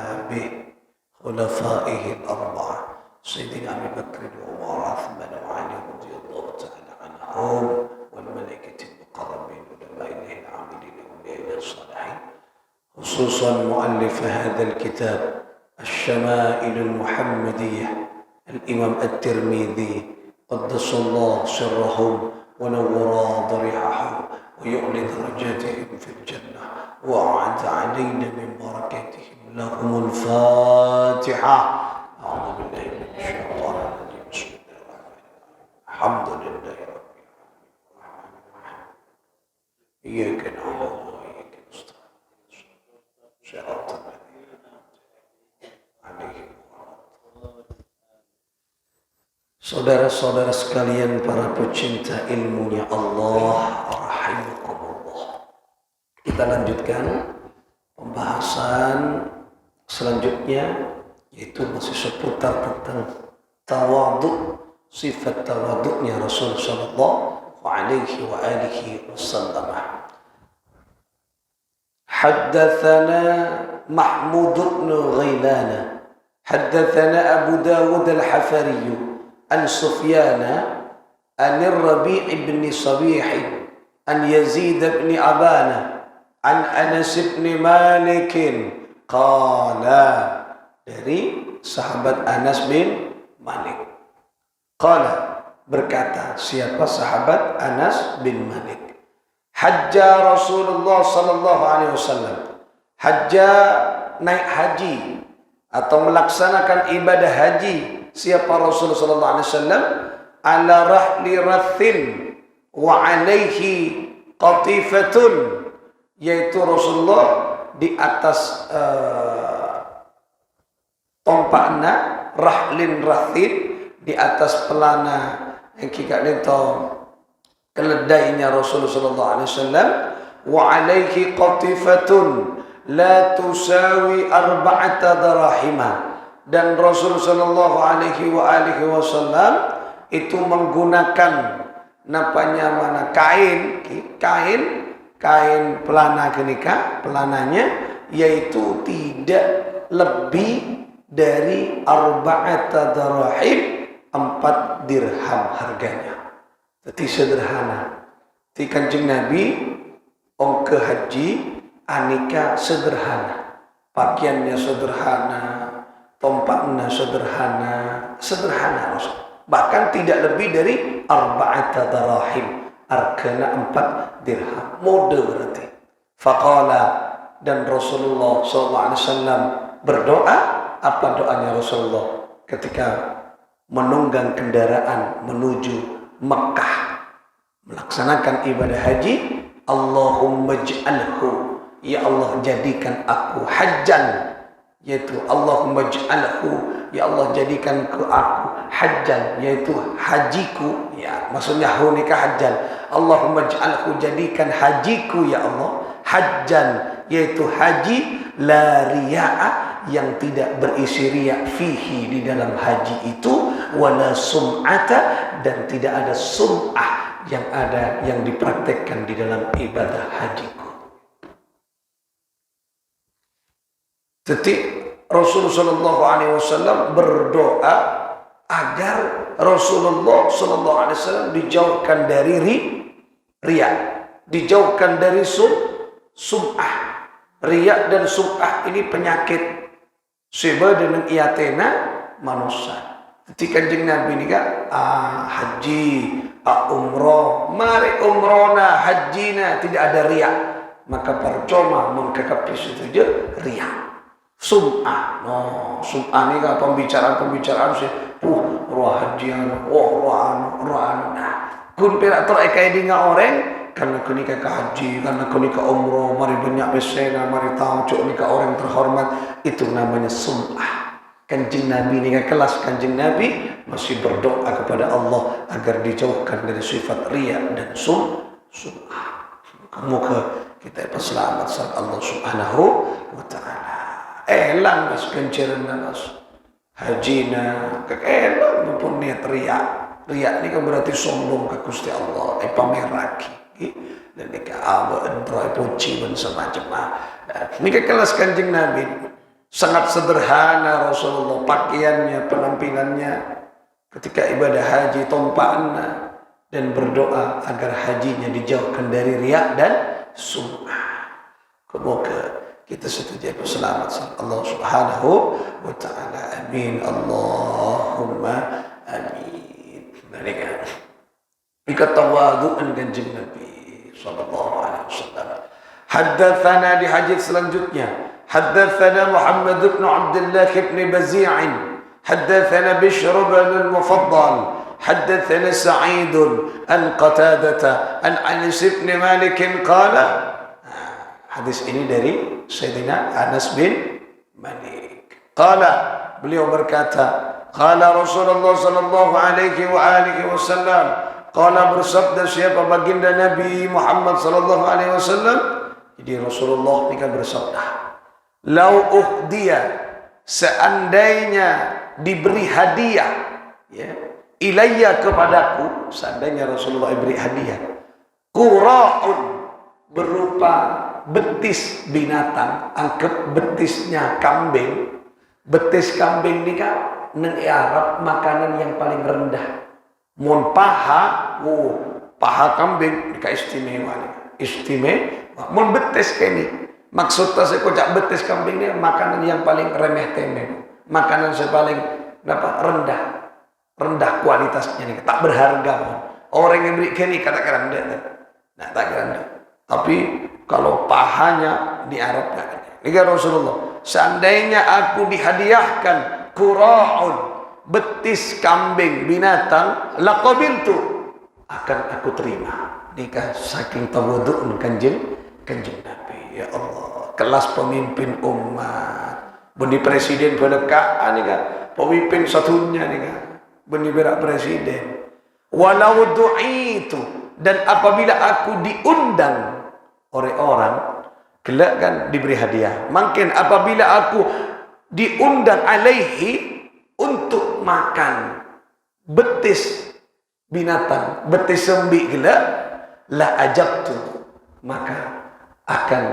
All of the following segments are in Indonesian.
أصحابه خلفائه الأربعة سيدنا أبي بكر وعمر وعثمان وعلي رضي الله تعالى عنهم والملائكة المقربين علماء الله العاملين أولياء الصالحين خصوصا مؤلف هذا الكتاب الشمائل المحمدية الإمام الترمذي قدس الله سرهم ونور ضريحهم ويعلي درجاتهم في الجنة وأعد علينا من بركاتهم لهم الفاتحة. أعوذ بالله من الشيطان الرجيم. بسم الله الرحمن الرحيم. الحمد لله رب العالمين. إياك نعبد وإياك نستعين. صراط الذين أنعمت عليهم. Saudara-saudara sekalian, para pecinta ilmunya Allah, rahimakumullah. Kita lanjutkan pembahasan selanjutnya, yaitu masih seputar tentang tawadhu, sifat tawadhunya Rasul sallallahu alaihi wa alihi wasallam. Haddatsana Mahmud bin Ghailan, haddatsana Abu Dawud al-Hafari an Sufyan an Rabi' ibn Sabih an Yazid ibn Abana an Anas ibn Malik qala, dari sahabat Anas bin Malik. Qala, berkata, siapa sahabat Anas bin Malik? Hajja Rasulullah sallallahu alaihi wasallam. Hajja, naik haji atau melaksanakan ibadah haji. Siapa Rasulullah sallallahu alaihi wasallam? Ala rahli rathin wa alaihi qatifatun, yaitu Rasulullah di atas tompakna, rahlin rathin, di atas pelana yang kita tahu keledainya Rasulullah sallallahu alaihi wasallam, wa alaihi qatifatun la tusawi arba'ata darahima, dan Rasul sallallahu alaihi wasallam itu menggunakan napanya mana kain pelana kenika, pelananya yaitu tidak lebih dari arba'ata darahim, 4 dirham harganya. Jadi sederhana. Di Kanjeng Nabi ongke haji anika sederhana, pakaiannya sederhana, tompaknya sederhana Rasul. Bahkan tidak lebih dari arba'ata darahim, harganya 4 dirham. Mode berarti. Faqala, dan Rasulullah SAW berdoa. Apa doanya Rasulullah ketika menunggang kendaraan menuju Mekah melaksanakan ibadah haji? Allahumma ij'alhu, ya Allah jadikan aku hajjan, yaitu Allahumma ij'alhu, ya Allah jadikan ke aku hajjan, yaitu hajiku, ya maksudnya hu nikah hajjan. Allahumma ij'alhu, jadikan hajiku ya Allah hajjan, yaitu haji la riya'a, yang tidak berisi riya, fihi, di dalam haji itu, wala sum'ata, dan tidak ada sum'ah yang dipraktekkan di dalam ibadah hajiku. Jadi Rasulullah sallallahu alaihi wasallam berdoa agar Rasulullah sallallahu alaihi wasallam dijauhkan dari riya, dijauhkan dari sum'ah. Riya dan sum'ah ini penyakit seba dengan iatena manusia. Ketika Kanjeng Nabi ini kan haji, umroh, mari umrona, hajina, tidak ada riya, maka percuma mengkekapi situ je riya. Sum'ah, sum'ah ini kan pembicaraan sih, ruah hajian, ruah nah, kun perak terekai dengan orang, karena kau nikah ke haji, karena kau nikah umroh, mari banyak besena, mari tahu cuk nikah orang terhormat, itu namanya sum'ah. Kanjeng Nabi nikah kelas Kanjeng Nabi masih berdoa kepada Allah agar dijauhkan dari sifat riya dan sum'ah. Semoga kita selamat saat Allah Subhanahu wa taala. Elang mas kenceran mas hajina keelang maupun niat riya. Riya ini kan berarti sombong ke Gusti Allah, pameraki. Dan nikah abad, puji dan semacam. Nikah kelas Kanjeng Nabi. Sangat sederhana Rasulullah pakaiannya, penampilannya ketika ibadah haji, tompaknya, dan berdoa agar hajinya dijauhkan dari riya dan sum'ah. Semoga kita setuju selamat Allah Subhanahu wa taala. Amin. Allahumma amin. Mereka tawadu'an kanjeng Nabi sallallahu alaihi wasallam. Haddatsana di hadis selanjutnya. حدثنا محمد بن عبد الله بن بزيع حدثنا بشر بن المفضل حدثنا سعيد عن قتادة عن أنس بن مالك قال hadis ini dari Sayyidina Anas bin Malik. Qala, beliau berkata, qala Rasulullah sallallahu alaihi wa alihi wasallam, qala bersabda siapa baginda Nabi Muhammad sallallahu alaihi wasallam. Jadi Rasulullah ini kan bersabda, lau uhdiya, seandainya diberi hadiah, ya, ilayya kepadaku, seandainya Rasulullah diberi hadiah, qura'un, berupa betis binatang, anggap betisnya kambing. Betis kambing ini kan neng Arab makanan yang paling rendah. Mun paha, paha kambing dika istimewa. Mun betis kini, maksudnya saya kocak betis kambing ini makanan yang paling remeh temeh, makanan yang paling rendah kualitasnya nih, tak berharga. Orang yang beri kini katakan rendah, nah tak rendah. Tapi kalau pahanya di Arab tak ada. Ini Rasulullah, seandainya aku dihadiahkan qura'un, betis kambing binatang, laqabiltu, akan aku terima. Nikah saking tawadhu'un kanjeng Nabi. Ya Allah, kelas pemimpin umat, benih presiden berdekaan nih kan, pemimpin satunya nih kan, benih berak presiden. Walau du'itu, dan apabila aku diundang oleh orang, kelak kan diberi hadiah. Mungkin apabila aku diundang alaihi untuk makan betis binatang, betis sembi kelak, la ajabtu, maka akan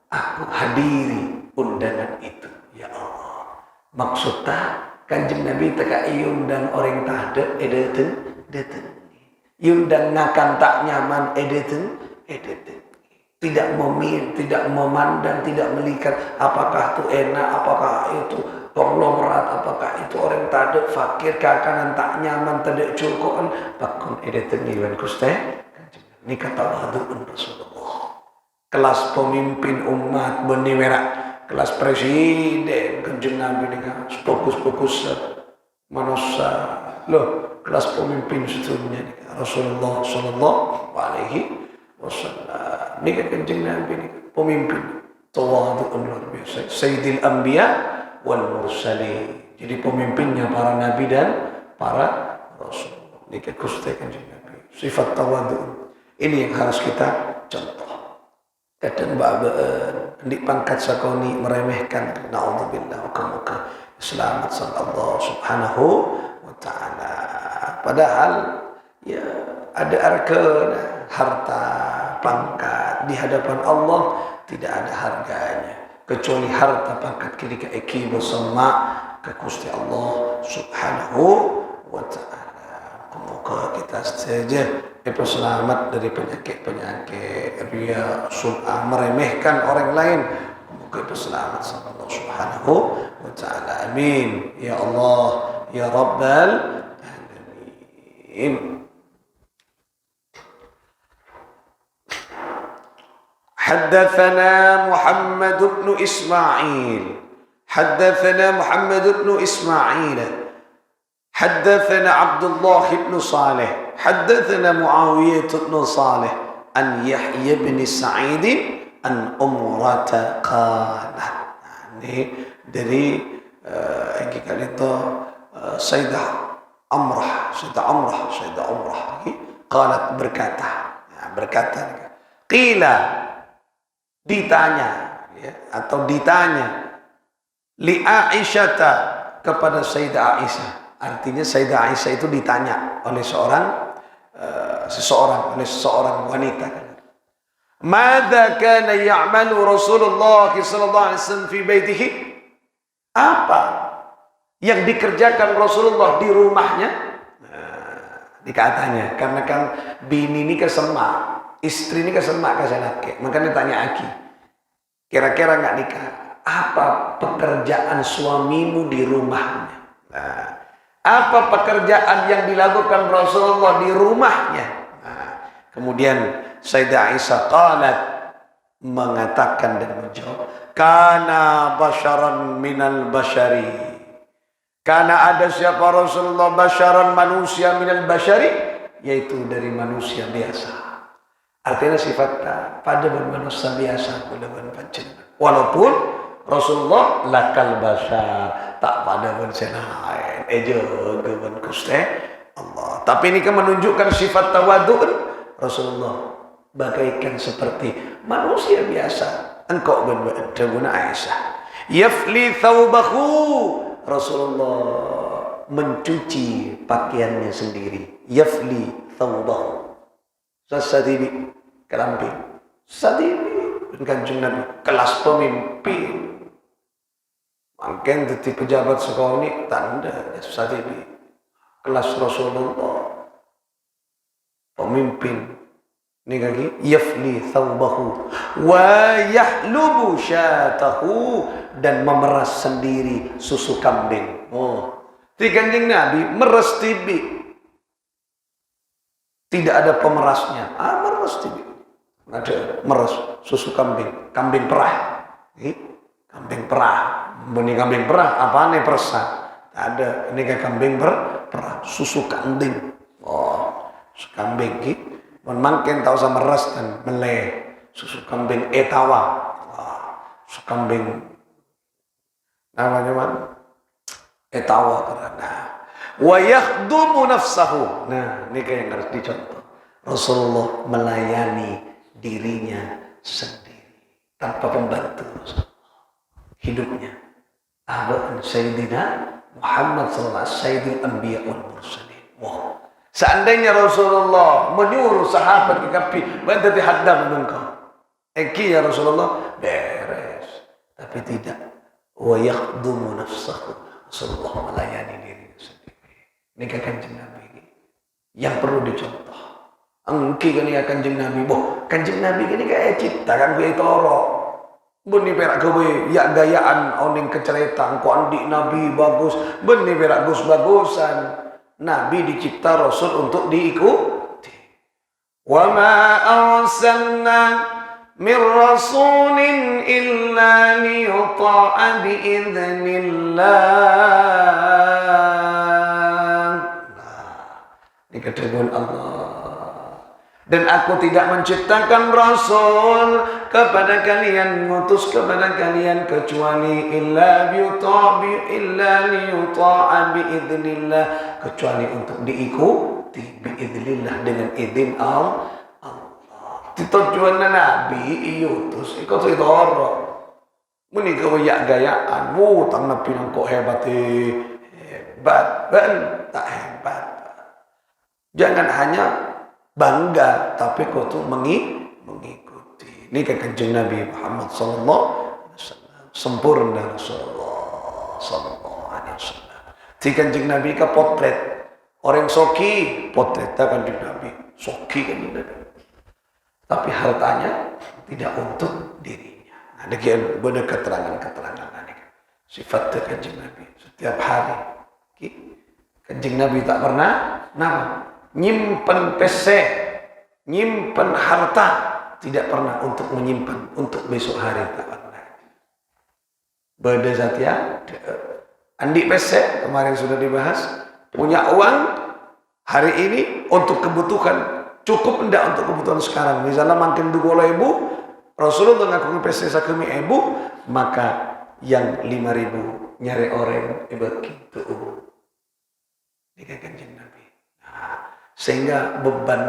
aku hadiri undangan itu. Ya Allah, maksudnya kanjeng Nabi teka undang orang tak ada edeten, undang ngakan tak nyaman edeten. Tidak memilih, tidak memandang, tidak melihat apakah itu enak, apakah itu konglomerat, apakah itu orang tak ada fakir, kakanan tak nyaman, tidak cukup, pakun edeten iwan kuste. Ini kata wadu'un Rasulullah. Kelas pemimpin umat benih merah, kelas presiden kanjeng Nabi ini kan fokus manusia loh, kelas pemimpin seterusnya Rasulullah sallallahu alaihi wasallam. Ini kan kanjeng Nabi ini pemimpin tawadhu'un luar biasa, sayyidil anbiya wal mursalin. Jadi pemimpinnya para nabi dan para rasul. Ini kan kuste kanjeng Nabi, sifat tawadhu. Ini yang harus kita contoh. Kadang babaan di pangkat sakoni meremehkan, naudzubillah, muka-muka selamat sama Allah Subhanahu wa taala. Padahal ya ada arkan harta, pangkat di hadapan Allah tidak ada harganya kecuali harta pangkat ketika ikibu sama ke Gusti Allah Subhanahu wa taala. Semoga kita saja selamat dari penyakit riya, sum'ah, meremehkan orang lain. Semoga selamat sama Allah Subhanahu wa taala. Amin ya Allah ya Rabbal alamin. حدثنا محمد بن إسماعيل حدثنا عبد الله بن صالح حدثنا معاوية بن صالح عن يحيى بن سعيد عن أمرة قالت. Ini dari itu Sayyidah Amrah qalat berkata qila, ditanya ya, atau ditanya li Aisyata, kepada Sayyidah Aisyah. Artinya Sayyidah Aisyah itu ditanya oleh seseorang wanita. Madza kana ya'malu Rasulullah sallallahu alaihi wasallam fi baitihi? Apa yang dikerjakan Rasulullah di rumahnya? Dikatanya, karena kan bini ini kesemak, istri ini kesemak kasih laki. Makanya tanya Aki, kira-kira nggak nikah, apa pekerjaan suamimu di rumahnya? Nah, apa pekerjaan yang dilakukan Rasulullah di rumahnya? Nah, kemudian Sayyidah Aisyah qalat, mengatakan dan menjawab, kana basyaran minal basyari. Karena ada siapa Rasulullah basyaran, manusia minal basyari, yaitu dari manusia biasa. Artinya sifatnya pada manusia biasa. Walaupun Rasulullah lakal basyar, tak pada bersenain. Jaga kuste Allah. Tapi ini kan menunjukkan sifat tawadun Rasulullah bagaikan seperti manusia biasa. Engkau benar Aisyah. Yafli thawbahu, Rasulullah mencuci pakaiannya sendiri. Yafli thawbahu. Sasadibi kelamping. Sadibi Kanjeng Nabi kelas pemimpin. Mungkin jadi pejabat sekolah ini tanda sadibi kelas Rasulullah pemimpin. Ini lagi yafli thawbahu wa yahlubu syatahu, dan memeras sendiri susu kambing. Oh, di Kanjeng Nabi meres tibi, tidak ada pemerasnya. Meres tibi, ada meres susu kambing, kambing perah. Kambing perah, benih kambing perah apa nih perasa? Ada ini kayak kambing perah, susu kambing. Oh, susu kambing gitu. Mungkin tahu sama meres dan meleh susu kambing etawa. Susu kambing namanya mana? Etawa karena wa yakhdumu nafsahu. Nah, ini kayak yang harus dicontoh. Rasulullah melayani dirinya sendiri tanpa pembantu. Hidupnya abad Sayyidina Muhammad sallallahu alaihi wasallam, Sayyidul Anbiya wal Mursalin. Wow. Seandainya Rasulullah menyuruh sahabat ke kapi, bantu dihadam engkau. Ya Rasulullah, beres. Tapi tidak. Wa yakhdumu nafsahu. Rasulullah melayani dirinya sendiri. Ini Kanjeng Nabi yang perlu dicontoh. Engki kan ya Kanjeng Nabi. Boh, Kanjeng Nabi ini kayak cipta kan gue toro. Benih perak gue ya gayaan oning keceretan ko andi Nabi bagus. Benih perak gus bagusan. Nabi dicipta Rasul untuk diikuti. Wa ma arsalna min rasulin illa liyuta'a biidznillah. Ini ketentuan Allah. Dan aku tidak menciptakan Rasul kepada kalian, ngutus kepada kalian kecuali illa liyuta'a biidznillah, kecuali untuk diikuti biidznillah, dengan izin Allah. Tujuannya Nabi iutus ikut itu orang. Muni kaya gayaan, tang Nabi kok hebat tak hebat. Jangan hanya bangga, tapi kau tuh mengikuti. Ini Kanjeng Nabi Muhammad sallallahu alaihi wasallam, sempurna Rasulullah sallallahu alaihi wasallam. Di Kanjeng Nabi ke potret orang soki, potret Kanjeng Nabi soki kan Nabi. Tapi hartanya tidak untuk dirinya. Nah, demikian benar keterangan-keterangan ini. Sifat Kanjeng Nabi setiap hari. Kanjeng Nabi tak pernah nyimpen PC, nyimpen harta, tidak pernah untuk menyimpan untuk besok hari, tak pernah. Beda Satya, Andi PC kemarin sudah dibahas, punya uang hari ini untuk kebutuhan, cukup enggak untuk kebutuhan sekarang. Misalnya makin 2.000, Rasulullah ngaku PC sakumi ibu, maka yang 5.000 nyari orang hebat gitu. Ini Kanjeng Nabi. Sehingga beban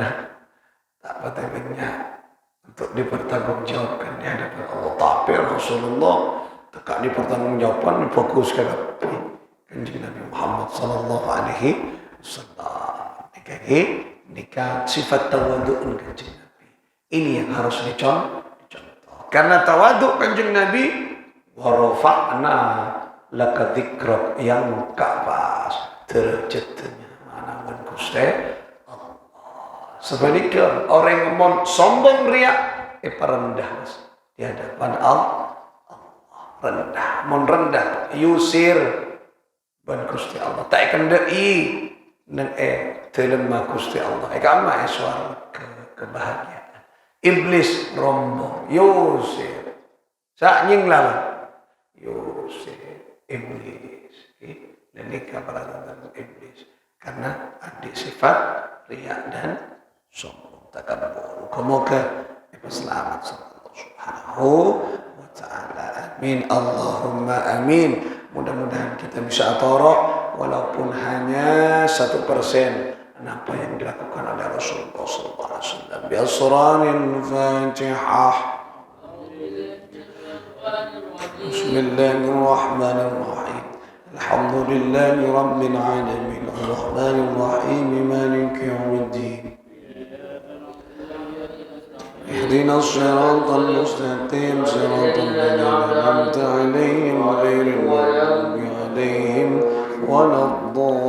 tak patahnya untuk dipertanggungjawabkan di hadapan Allah. Tapi Rasulullah tak dipertanggungjawabkan, fokus ke Kanjeng Nabi Muhammad sallallahu alaihi wasallam. Nikah sifat tawadhu'un Kanjeng Nabi. Ini yang harus dicontoh. Karena tawadhu Kanjeng Nabi, wa rafa'na laka dzikrak yang kapas derajatnya mana men Gusti Allah. Sebaliknya orang yang mau sombong riak rendah di hadapan Allah. Rendah, mon rendah, yusir ban Gusti Allah. Tak kendai nang telemah Gusti Allah. Kama suara kebahagiaan. Iblis rombong, yusir. Sak nying lawan. Yusir, iblis. Dan ini kabaran iblis. Karena ada sifat riak dan sombong. Takabur. Semoga selamat sama Allah Subhanahu wa ta'ala. Amin. Allahumma amin. Mudah-mudahan kita bisa atorok walaupun hanya 1% apa yang dilakukan oleh Rasulullah sallallahu alaihi wasallam. Bi asranil Fatihah. Bismillahirrahmanirrahim. Alhamdulillahi rabbil alamin. Arrahmanir rahim. Maliki yaumiddin. اهدنا الصراط المستقيم صراط الذين أنعمت عليهم غير المغضوب عليهم ولا الضالين